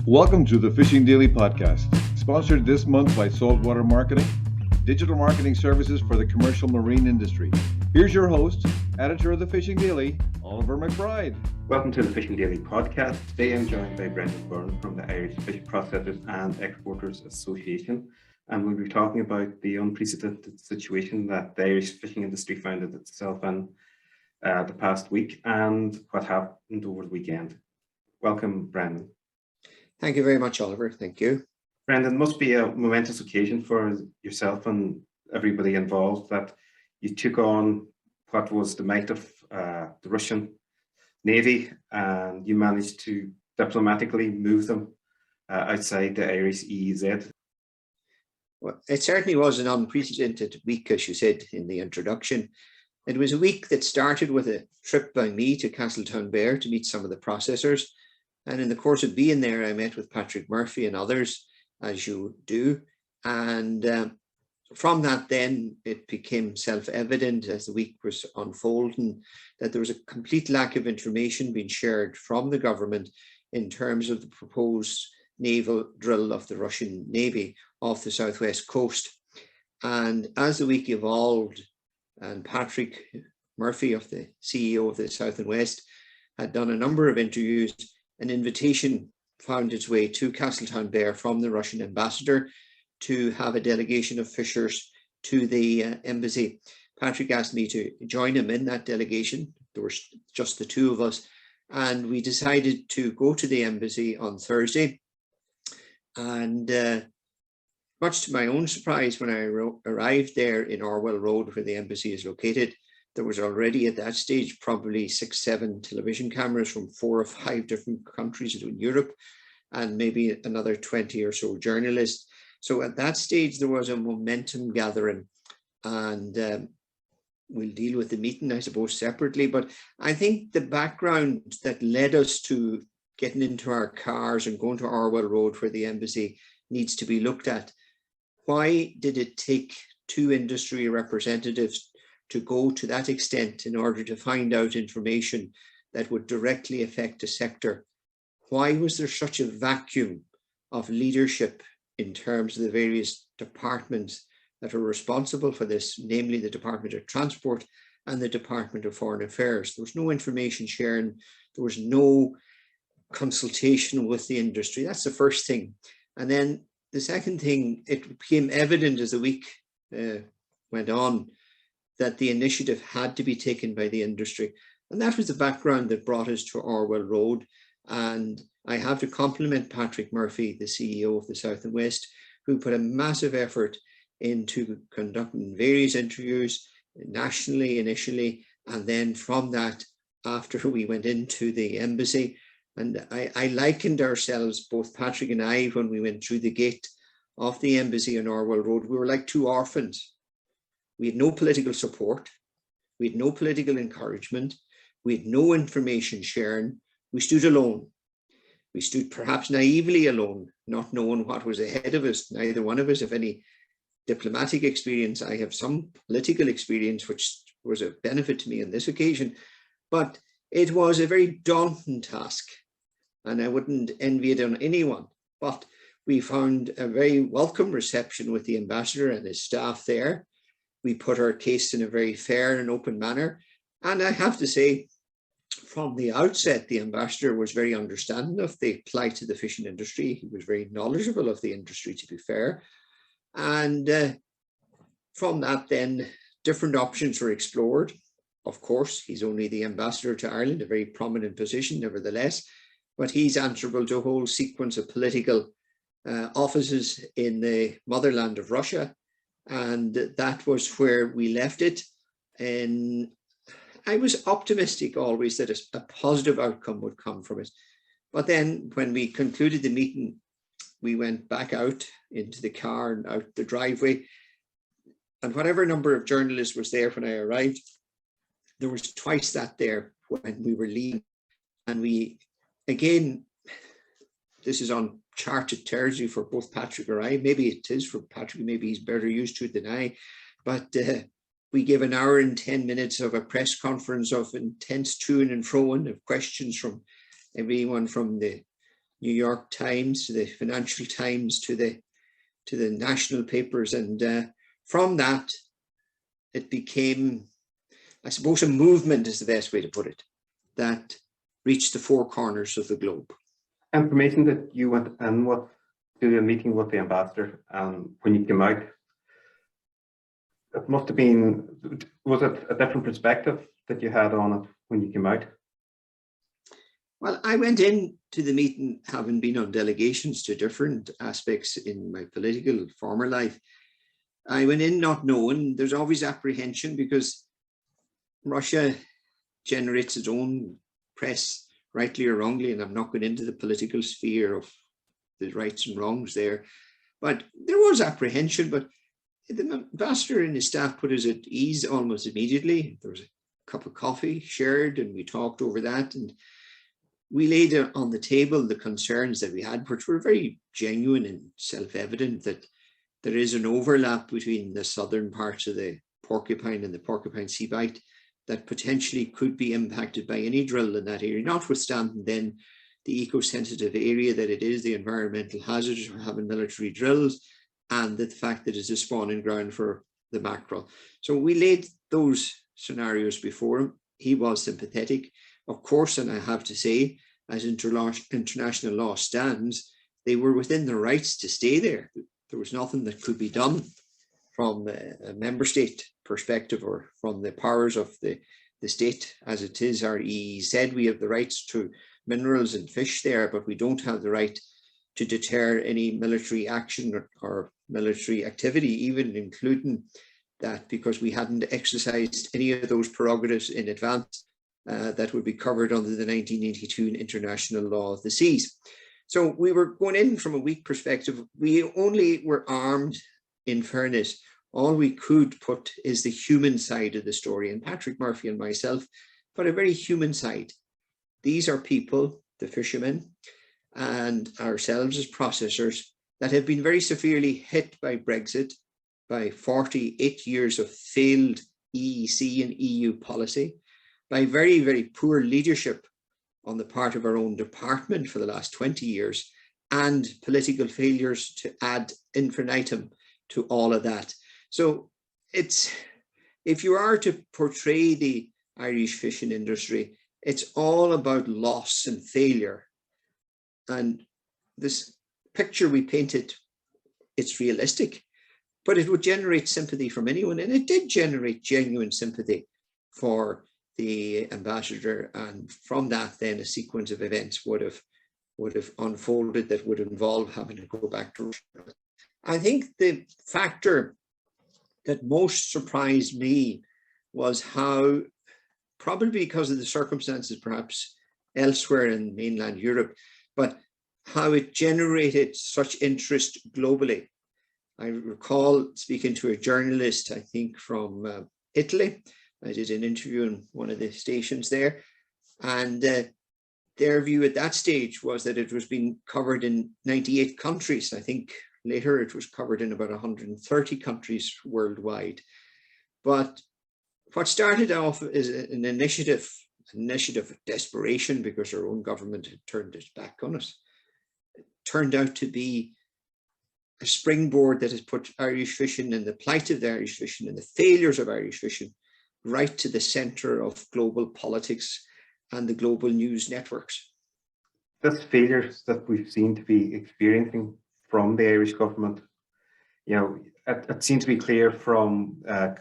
Welcome to the Fishing Daily Podcast, sponsored this month by Saltwater Marketing, digital marketing services for the commercial marine industry. Here's your host, editor of the Fishing Daily, Oliver McBride. Welcome to the Fishing Daily Podcast. Today I'm joined by Brendan Byrne from the Irish Fish Processors and Exporters Association, and we'll be talking about the unprecedented situation that the Irish fishing industry found itself in the past week and what happened over the weekend. Welcome, Brendan. Thank you very much, Oliver. Thank you. Brendan, must be a momentous occasion for yourself and everybody involved that you took on what was the might of the Russian Navy, and you managed to diplomatically move them outside the Irish EEZ. Well, it certainly was an unprecedented week, as you said in the introduction. It was a week that started with a trip by me to Castletownbere to meet some of the processors. And in the course of being there, I met with Patrick Murphy and others, as you do. And from that, then it became self-evident as the week was unfolding that there was a complete lack of information being shared from the government in terms of the proposed naval drill of the Russian Navy off the southwest coast. And as the week evolved, and Patrick Murphy, of the CEO of the South and West, had done a number of interviews, an invitation found its way to Castletownbere from the Russian ambassador to have a delegation of fishers to the embassy. Patrick asked me to join him in that delegation. There were just the two of us, and we decided to go to the embassy on Thursday. And much to my own surprise, when I arrived there in Orwell Road, where the embassy is located, there was already at that stage probably 6-7 television cameras from 4 or 5 different countries in Europe, and maybe another 20 or so journalists. So at that stage, there was a momentum gathering, and we'll deal with the meeting, I suppose, separately. But I think the background that led us to getting into our cars and going to Orwell Road, where the embassy needs to be looked at. Why did it take 2 industry representatives to go to that extent in order to find out information that would directly affect a sector? Why was there such a vacuum of leadership in terms of the various departments that are responsible for this, namely the Department of Transport and the Department of Foreign Affairs? There was no information sharing. There was no consultation with the industry. That's the first thing. And then the second thing, it became evident as the week went on that the initiative had to be taken by the industry. And that was the background that brought us to Orwell Road. And I have to compliment Patrick Murphy, the CEO of the South and West, who put a massive effort into conducting various interviews nationally initially. And then from that, after we went into the embassy, and I likened ourselves, both Patrick and I, when we went through the gate of the embassy on Orwell Road, we were like 2 orphans. We had no political support. We had no political encouragement. We had no information sharing. We stood alone. We stood perhaps naively alone, not knowing what was ahead of us. Neither one of us have any diplomatic experience. I have some political experience, which was a benefit to me on this occasion. But it was a very daunting task, and I wouldn't envy it on anyone. But we found a very welcome reception with the ambassador and his staff there. We put our case in a very fair and open manner. And I have to say, from the outset, the ambassador was very understanding of the plight of the fishing industry. He was very knowledgeable of the industry, to be fair. And from that, then, different options were explored. Of course, he's only the ambassador to Ireland, a very prominent position, nevertheless. But he's answerable to a whole sequence of political offices in the motherland of Russia. And that was where we left it. And I was optimistic always that a positive outcome would come from it. But then when we concluded the meeting, we went back out into the car and out the driveway. And whatever number of journalists was there when I arrived, there was twice that there when we were leaving. And we, again, this is uncharted territory for both Patrick or I. Maybe it is for Patrick, maybe he's better used to it than I. But we gave an hour and 10 minutes of a press conference of intense to and fro of questions from everyone from the New York Times to the Financial Times to the national papers, and from that it became, I suppose, a movement is the best way to put it, that reached the four corners of the globe. Information that you went in with to a meeting with the ambassador, when you came out, it must have been, was it a different perspective that you had on it when you came out? Well, I went in to the meeting having been on delegations to different aspects in my political former life. I went in not knowing. There's always apprehension because Russia generates its own press, rightly or wrongly, and I'm not going into the political sphere of the rights and wrongs there. But there was apprehension, but the ambassador and his staff put us at ease almost immediately. There was a cup of coffee shared and we talked over that, and we laid on the table the concerns that we had, which were very genuine and self-evident, that there is an overlap between the southern parts of the Porcupine and the Porcupine Sea Bight that potentially could be impacted by any drill in that area, notwithstanding then the eco-sensitive area that it is, the environmental hazards of having military drills, and the fact that it's a spawning ground for the mackerel. So we laid those scenarios before him. He was sympathetic, of course, and I have to say, as international law stands, they were within their rights to stay there. There was nothing that could be done from a member state perspective or from the powers of the state as it is. Our EE said we have the rights to minerals and fish there, but we don't have the right to deter any military action or military activity, even including that, because we hadn't exercised any of those prerogatives in advance that would be covered under the 1982 International Law of the Seas. So we were going in from a weak perspective. We only were armed, in fairness. All we could put is the human side of the story, and Patrick Murphy and myself put a very human side. These are people, the fishermen, and ourselves as processors, that have been very severely hit by Brexit, by 48 years of failed EEC and EU policy, by very, very poor leadership on the part of our own department for the last 20 years, and political failures to add infinitum to all of that. So it's, if you are to portray the Irish fishing industry, it's all about loss and failure. And this picture we painted, it's realistic, but it would generate sympathy from anyone. And it did generate genuine sympathy for the ambassador. And from that, then a sequence of events would have unfolded that would involve having to go back to Russia. I think the factor that most surprised me was how, probably because of the circumstances perhaps elsewhere in mainland Europe, but how it generated such interest globally. I recall speaking to a journalist, I think from Italy. I did an interview in one of the stations there, and their view at that stage was that it was being covered in 98 countries. I think later it was covered in about 130 countries worldwide. But what started off as an initiative of desperation because our own government had turned its back on us, it turned out to be a springboard that has put Irish fishing and the plight of the Irish fishing and the failures of Irish fishing right to the center of global politics and the global news networks. This failure that we've seen to be experiencing from the Irish government, you know, it seems to be clear from the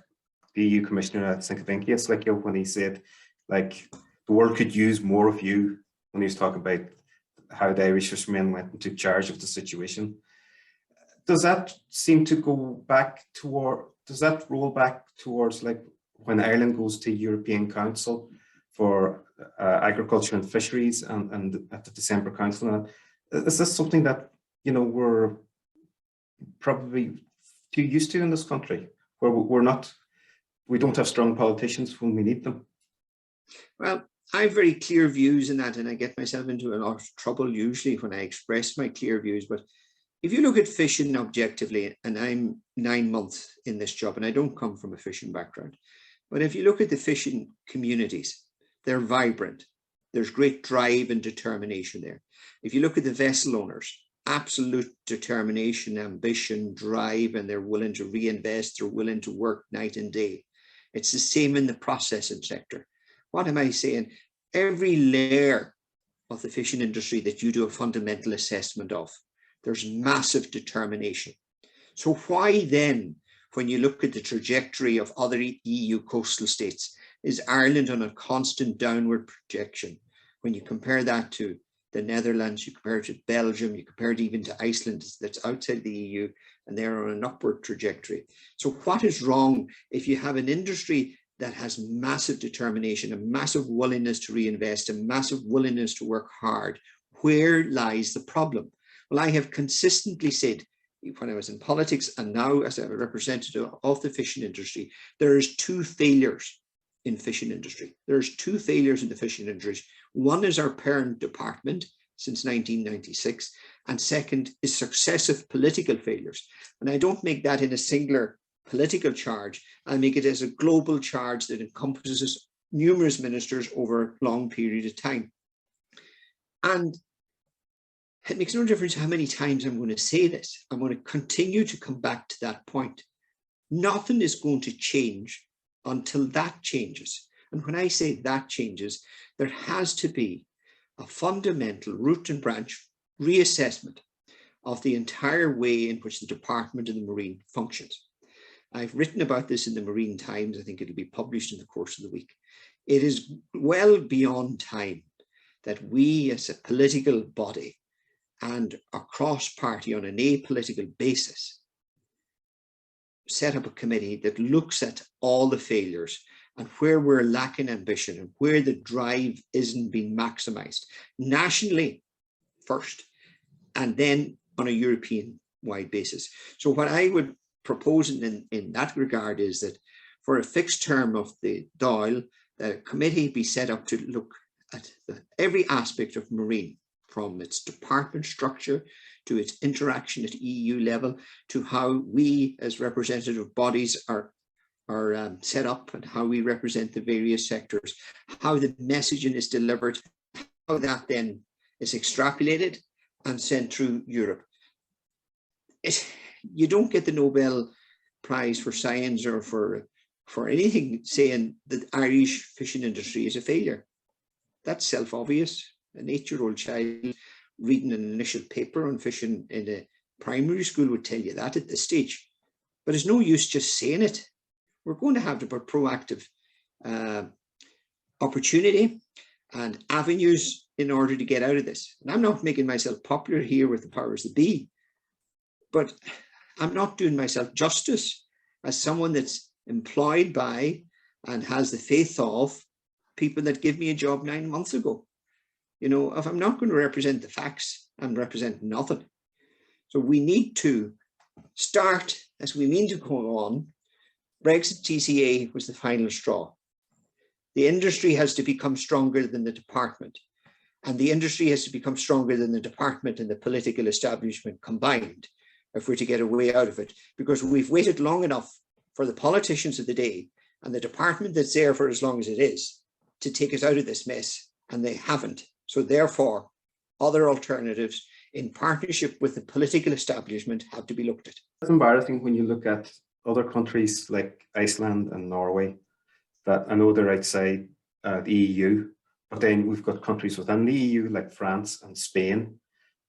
EU Commissioner at Sinkavinkius, like, you know, when he said, like, the world could use more of you, when he was talking about how the Irish fishermen went into charge of the situation. Does that seem to go back toward, does that roll back towards, like, when Ireland goes to European Council for Agriculture and Fisheries and at the December Council? Is this something that, you know, we're probably too used to in this country, where we don't have strong politicians when we need them? Well, I have very clear views in that, and I get myself into a lot of trouble usually when I express my clear views. But if you look at fishing objectively, and I'm 9 months in this job, and I don't come from a fishing background, but if you look at the fishing communities, they're vibrant, There's great drive and determination there. If you look at the vessel owners, absolute determination, ambition, drive, and they're willing to reinvest, they're willing to work night and day. It's the same in the processing sector. What am I saying? Every layer of the fishing industry that you do a fundamental assessment of, there's massive determination. So why then, when you look at the trajectory of other EU coastal states, is Ireland on a constant downward projection? When you compare that to the Netherlands, you compare it to Belgium, you compare it even to Iceland that's outside the EU, and they're on an upward trajectory. So what is wrong if you have an industry that has massive determination, a massive willingness to reinvest, a massive willingness to work hard? Where lies the problem? Well, I have consistently said, when I was in politics and now as a representative of the fishing industry, there's two failures in fishing industry. There's two failures in the fishing industry. One is our parent department since 1996, and second is successive political failures. And I don't make that in a singular political charge. I make it as a global charge that encompasses numerous ministers over a long period of time. And it makes no difference how many times I'm going to say this. I'm going to continue to come back to that point. Nothing is going to change until that changes. And when I say that changes, there has to be a fundamental root and branch reassessment of the entire way in which the Department of the Marine functions. I've written about this in the Marine Times. I think it'll be published in the course of the week. It is well beyond time that we as a political body and a cross-party on an apolitical basis set up a committee that looks at all the failures and where we're lacking ambition and where the drive isn't being maximized nationally first, and then on a European-wide basis. So what I would propose in that regard is that for a fixed term of the Dáil, the committee be set up to look at every aspect of marine, from its department structure to its interaction at EU level, to how we as representative bodies are set up and how we represent the various sectors, how the messaging is delivered, how that then is extrapolated and sent through Europe. You don't get the Nobel Prize for Science or for anything saying that the Irish fishing industry is a failure. That's self-obvious. An 8-year-old child reading an initial paper on fishing in a primary school would tell you that at this stage. But it's no use just saying it. We're going to have to put proactive opportunity and avenues in order to get out of this. And I'm not making myself popular here with the powers that be, but I'm not doing myself justice as someone that's employed by and has the faith of people that gave me a job 9 months ago. You know, if I'm not going to represent the facts, I'm representing nothing. So we need to start, as we mean to go on. Brexit TCA was the final straw. The industry has to become stronger than the department, and the industry has to become stronger than the department and the political establishment combined if we're to get a way out of it, because we've waited long enough for the politicians of the day and the department that's there for as long as it is to take us out of this mess, and they haven't. So therefore, other alternatives in partnership with the political establishment have to be looked at. It's embarrassing when you look at other countries like Iceland and Norway, that I know they're outside the EU, but then we've got countries within the EU like France and Spain,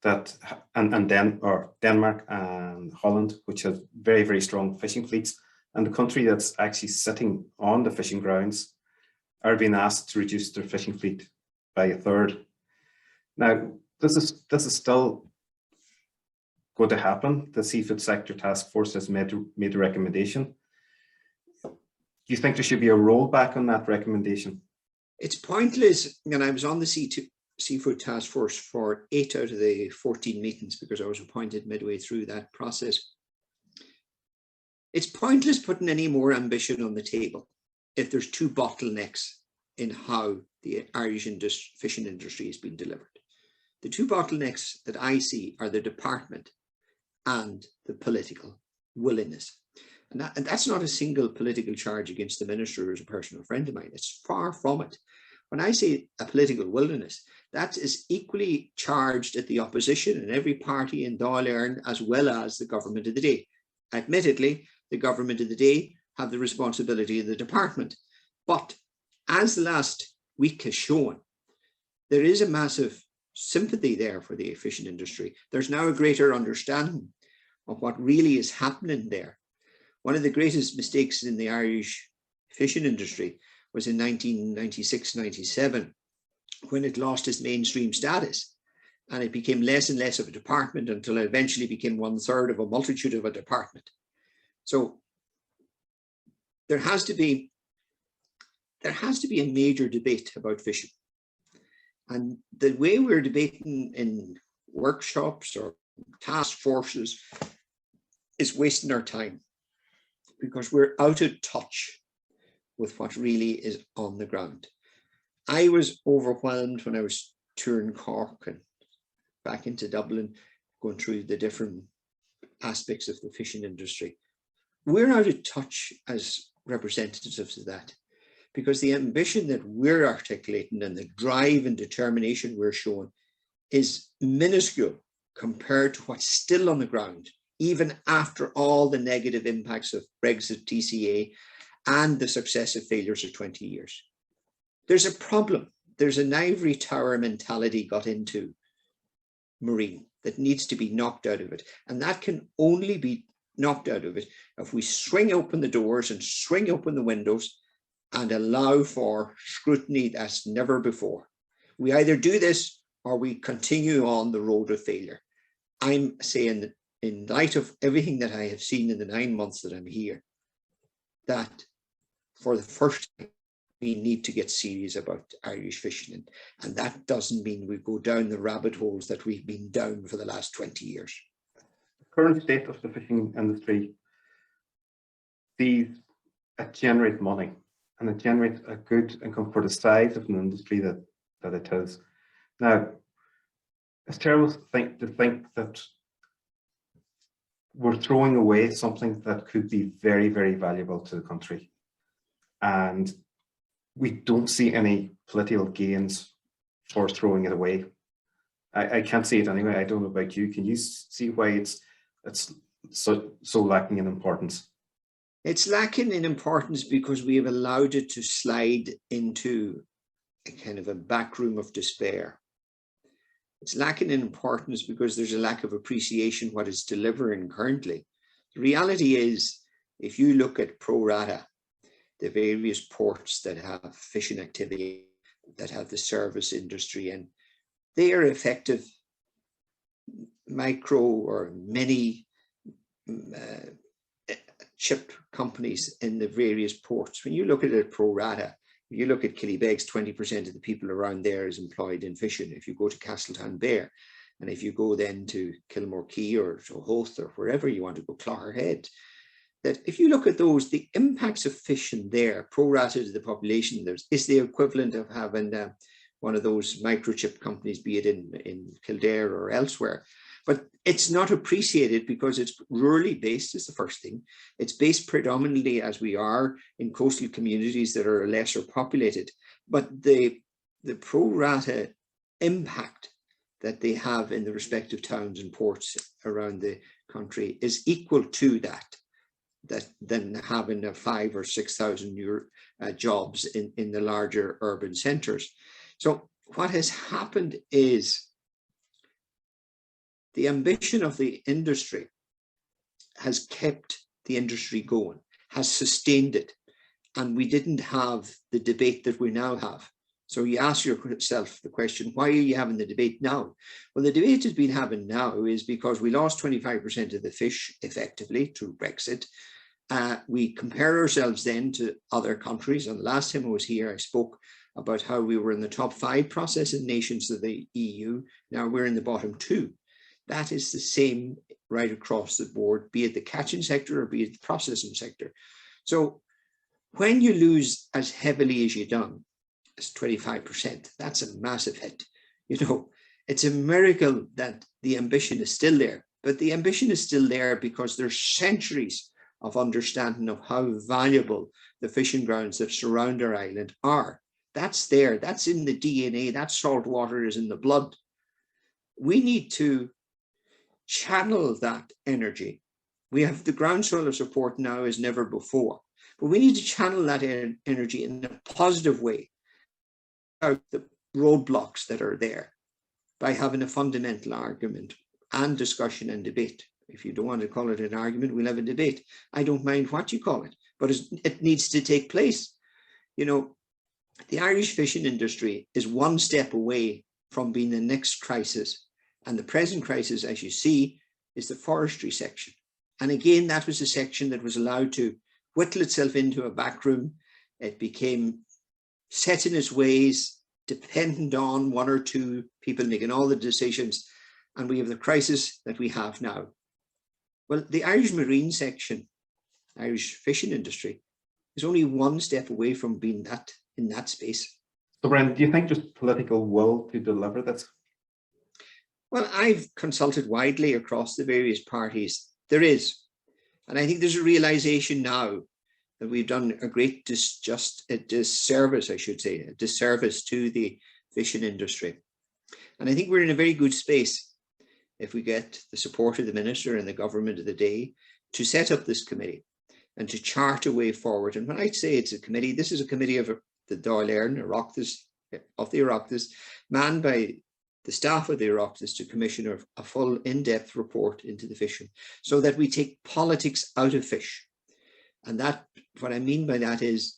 that and Denmark and Holland, which have very, very strong fishing fleets. And the country that's actually sitting on the fishing grounds are being asked to reduce their fishing fleet by 1/3. Now, this is still going to happen. The Seafood Sector Task Force has made a recommendation. Do you think there should be a rollback on that recommendation? It's pointless. And I was on the Seafood Task Force for 8 out of the 14 meetings because I was appointed midway through that process. It's pointless putting any more ambition on the table if there's two bottlenecks in how the Irish fishing industry has been delivered. The two bottlenecks that I see are the department and the political willingness. And that's not a single political charge against the minister who's a personal friend of mine. It's far from it. When I say a political wilderness, that is equally charged at the opposition and every party in Dáil Éireann, as well as the government of the day. Admittedly, the government of the day have the responsibility of the department. But as the last week has shown, there is a massive sympathy there for the fishing industry. There's now a greater understanding of what really is happening there. One of the greatest mistakes in the Irish fishing industry was in 1996-97, when it lost its mainstream status and it became less and less of a department until it eventually became 1/3 of a multitude of a department. So there has to be a major debate about fishing. And the way we're debating in workshops or task forces is wasting our time, because we're out of touch with what really is on the ground. I was overwhelmed when I was touring Cork and back into Dublin, going through the different aspects of the fishing industry. We're out of touch as representatives of that, because the ambition that we're articulating and the drive and determination we're showing is minuscule compared to what's still on the ground, even after all the negative impacts of Brexit, TCA, and the successive failures of 20 years. There's a problem. There's an ivory tower mentality got into marine that needs to be knocked out of it. And that can only be knocked out of it if we swing open the doors and swing open the windows and allow for scrutiny as never before. We either do this or we continue on the road of failure. I'm saying that in light of everything that I have seen in the 9 months that I'm here, that for the first time, we need to get serious about Irish fishing. And that doesn't mean we go down the rabbit holes that we've been down for the last 20 years. The current state of the fishing industry sees it generate money, and it generates a good income for the size of an industry that it is. Now, it's terrible to think that we're throwing away something that could be very, very valuable to the country. And we don't see any political gains for throwing it away. I can't see it anyway. I don't know about you. Can you see why it's so lacking in importance? It's lacking in importance because we have allowed it to slide into a kind of a back room of despair. It's lacking in importance because there's a lack of appreciation what it's delivering currently. The reality is, if you look at pro rata, the various ports that have fishing activity, that have the service industry, and they are effective micro or mini ship companies in the various ports. When you look at it pro rata, if you look at Killybegs, 20% of the people around there is employed in fishing. If you go to Castletownbere, and if you go then to Kilmore Quay or to Hoth or wherever you want to go, Clogherhead, that if you look at those, the impacts of fishing there, pro rata to the population, is the equivalent of having one of those microchip companies, be it in Kildare or elsewhere. But it's not appreciated because it's rurally based, is the first thing. It's based predominantly, as we are, in coastal communities that are lesser populated. But the pro rata impact that they have in the respective towns and ports around the country is equal to that than having a 5,000 or 6,000 jobs in the larger urban centres. So what has happened is the ambition of the industry has kept the industry going, has sustained it, and we didn't have the debate that we now have. So you ask yourself the question, why are you having the debate now? Well, the debate has been having now is because we lost 25% of the fish effectively through Brexit. We compare ourselves then to other countries. And the last time I was here, I spoke about how we were in the top 5 processing nations of the EU. Now we're in the bottom 2. That is the same right across the board, be it the catching sector or be it the processing sector. So when you lose as heavily as you've done, as 25%, that's a massive hit. You know, it's a miracle that the ambition is still there, but the ambition is still there because there's centuries of understanding of how valuable the fishing grounds that surround our island are. That's there. That's in the DNA. That salt water is in the blood. We need to channel that energy. We have the groundswell of support now as never before, but we need to channel that energy in a positive way out the roadblocks that are there by having a fundamental argument and discussion and debate. If you don't want to call it an argument, we'll have a debate. I don't mind what you call it, but it needs to take place. You know, the Irish fishing industry is one step away from being the next crisis. And the present crisis, as you see, is the forestry section. And again, that was a section that was allowed to whittle itself into a back room. It became set in its ways, dependent on one or two people making all the decisions. And we have the crisis that we have now. Well, the Irish marine section, Irish fishing industry, is only one step away from being that in that space. So, Brendan, do you think there's political will to deliver this? Well, I've consulted widely across the various parties. There is. And I think there's a realization now that we've done a great disservice, I should say, a disservice to the fishing industry. And I think we're in a very good space if we get the support of the minister and the government of the day to set up this committee and to chart a way forward. And when I say it's a committee, this is a committee of the Dáil Éireann, of the Oireachtas, manned by the staff of the Oireachtas to commission a full in-depth report into the fishing so that we take politics out of fish. And that, what I mean by that is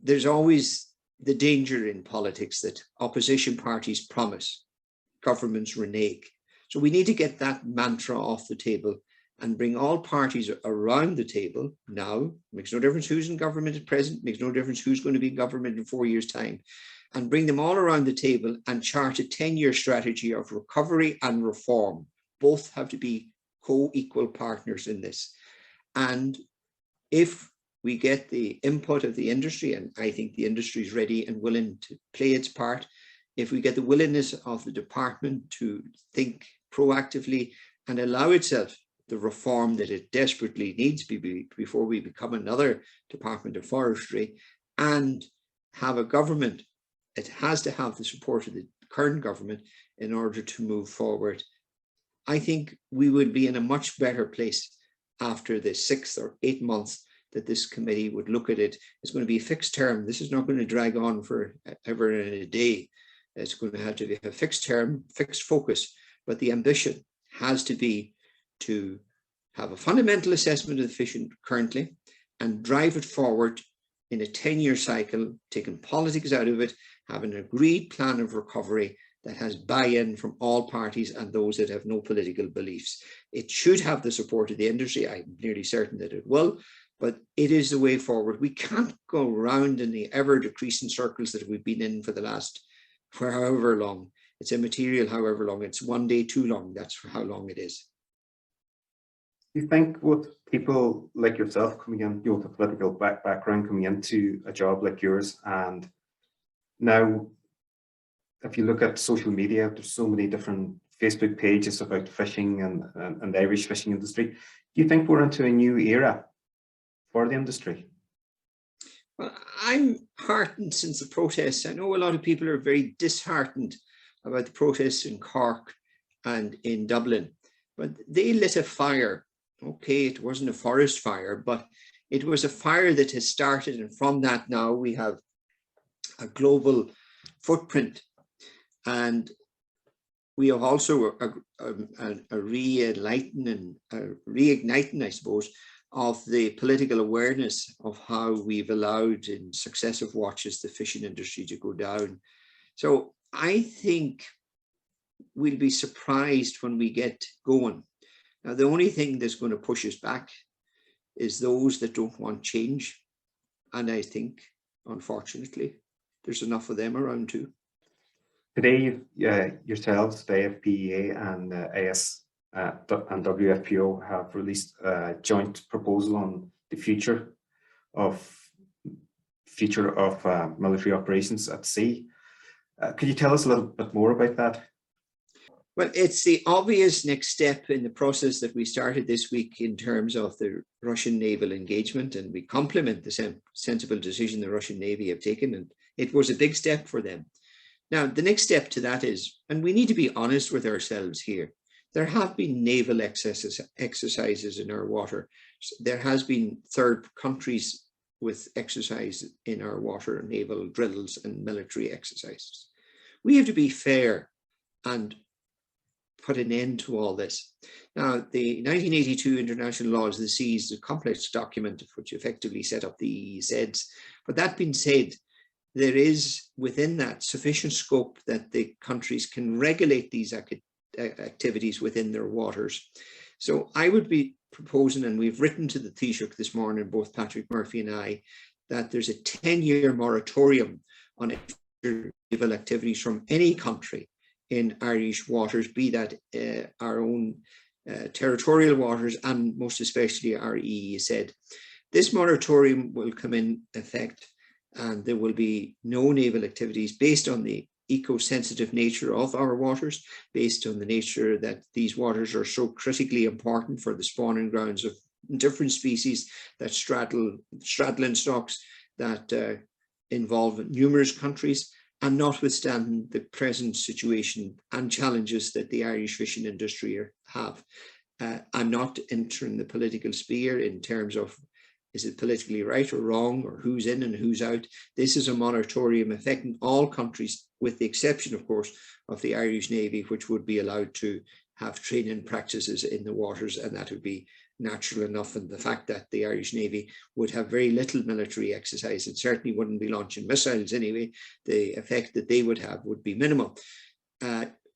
there's always the danger in politics that opposition parties promise, governments renege. So we need to get that mantra off the table and bring all parties around the table now. Makes no difference who's in government at present, makes no difference who's going to be in government in 4 years' time, and bring them all around the table and chart a 10-year strategy of recovery and reform. Both have to be co-equal partners in this. And if we get the input of the industry, and I think the industry is ready and willing to play its part, if we get the willingness of the department to think proactively and allow itself the reform that it desperately needs before we become another Department of Forestry, and have a government, it has to have the support of the current government in order to move forward. I think we would be in a much better place after the 6 or 8 months that this committee would look at it. It's going to be a fixed term. This is not going to drag on for ever and a day. It's going to have to be a fixed term, fixed focus, but the ambition has to be to have a fundamental assessment of the fishing currently and drive it forward in a 10-year cycle, taking politics out of it, have an agreed plan of recovery that has buy-in from all parties and those that have no political beliefs. It should have the support of the industry. I'm nearly certain that it will, but it is the way forward. We can't go around in the ever-decreasing circles that we've been in for the last, for however long. It's immaterial however long. It's one day too long. That's how long it is. Do you think with people like yourself coming in, with a political background coming into a job like yours, and now if you look at social media, there's so many different Facebook pages about fishing and the Irish fishing industry. Do you think we're into a new era for the industry? Well, I'm heartened since the protests. I know a lot of people are very disheartened about the protests in Cork and in Dublin, but they lit a fire. Okay, it wasn't a forest fire, but it was a fire that has started, and from that now we have a global footprint, and we have also a reigniting, I suppose, of the political awareness of how we've allowed in successive watches the fishing industry to go down. So I think we'll be surprised when we get going. Now, the only thing that's going to push us back is those that don't want change. And I think, unfortunately, there's enough of them around too. Today, yourselves, the AFPEA and AS and WFPO have released a joint proposal on the future of military operations at sea. Could you tell us a little bit more about that? Well, it's the obvious next step in the process that we started this week in terms of the Russian naval engagement, and we compliment the sensible decision the Russian Navy have taken, and It was a big step for them. Now, the next step to that is, and we need to be honest with ourselves here, there have been naval exercises in our water. There has been third countries with exercise in our water, naval drills and military exercises. We have to be fair and put an end to all this. Now, the 1982 International Laws of the Seas is a complex document which effectively set up the EEZs. But that being said, there is within that sufficient scope that the countries can regulate these activities within their waters. So I would be proposing, and we've written to the Taoiseach this morning, both Patrick Murphy and I, that there's a 10-year moratorium on naval activities from any country in Irish waters, be that our own territorial waters and most especially our EEZ. This moratorium will come in effect and there will be no naval activities based on the eco-sensitive nature of our waters, based on the nature that these waters are so critically important for the spawning grounds of different species that straddling stocks that involve numerous countries, and notwithstanding the present situation and challenges that the Irish fishing industry have. I'm not entering the political sphere in terms of is it politically right or wrong, or who's in and who's out. This is a moratorium affecting all countries, with the exception, of course, of the Irish Navy, which would be allowed to have training practices in the waters, and that would be natural enough. And the fact that the Irish Navy would have very little military exercise, and certainly wouldn't be launching missiles anyway, the effect that they would have would be minimal.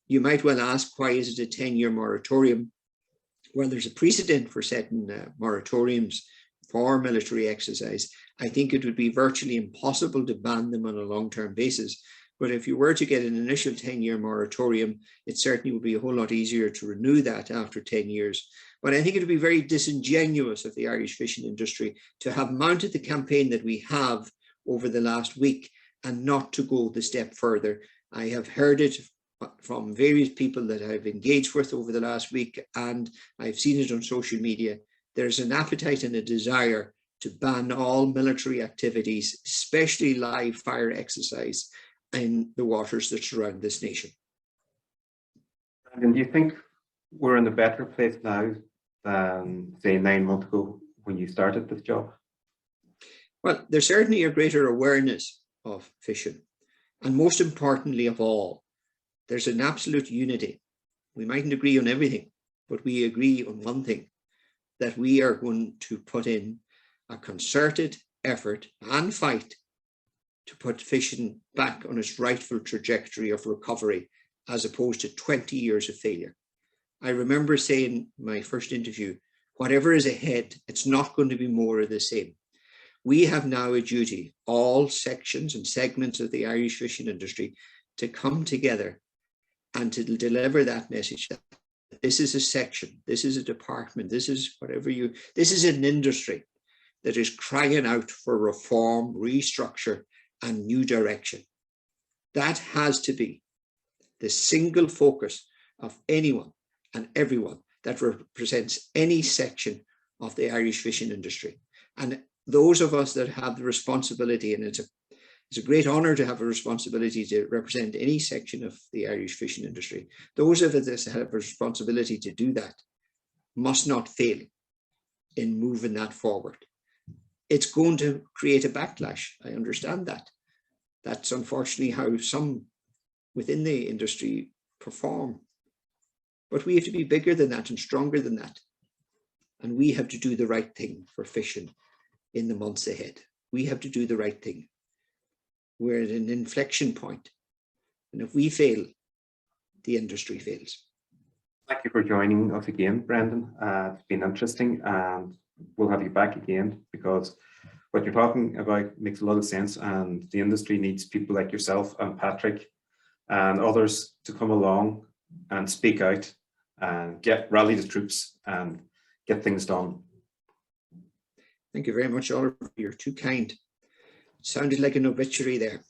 You might well ask, why is it a 10-year moratorium? Well, there's a precedent for setting moratoriums for military exercise. I think it would be virtually impossible to ban them on a long-term basis. But if you were to get an initial 10-year moratorium, it certainly would be a whole lot easier to renew that after 10 years. But I think it would be very disingenuous of the Irish fishing industry to have mounted the campaign that we have over the last week and not to go the step further. I have heard it from various people that I've engaged with over the last week, and I've seen it on social media. There's an appetite and a desire to ban all military activities, especially live fire exercise, in the waters that surround this nation. And do you think we're in a better place now than, say, 9 months ago when you started this job? Well, there's certainly a greater awareness of fishing. And most importantly of all, there's an absolute unity. We mightn't agree on everything, but we agree on one thing, that we are going to put in a concerted effort and fight to put fishing back on its rightful trajectory of recovery, as opposed to 20 years of failure. I remember saying in my first interview, whatever is ahead, it's not going to be more of the same. We have now a duty, all sections and segments of the Irish fishing industry, to come together and to deliver that message that this is a section, this is a department, this is this is an industry that is crying out for reform, restructure, and new direction. That has to be the single focus of anyone and everyone that represents any section of the Irish fishing industry. And those of us that have the responsibility, and it's a great honor to have a responsibility to represent any section of the Irish fishing industry. Those of us that have a responsibility to do that must not fail in moving that forward. It's going to create a backlash. I understand that. That's unfortunately how some within the industry perform. But we have to be bigger than that and stronger than that. And we have to do the right thing for fishing in the months ahead. We have to do the right thing. We're at an inflection point. And if we fail, the industry fails. Thank you for joining us again, Brendan. It's been interesting, and we'll have you back again, because what you're talking about makes a lot of sense, and the industry needs people like yourself and Patrick and others to come along and speak out and rally the troops and get things done. Thank you very much, Oliver. You're too kind. Sounded like an obituary there.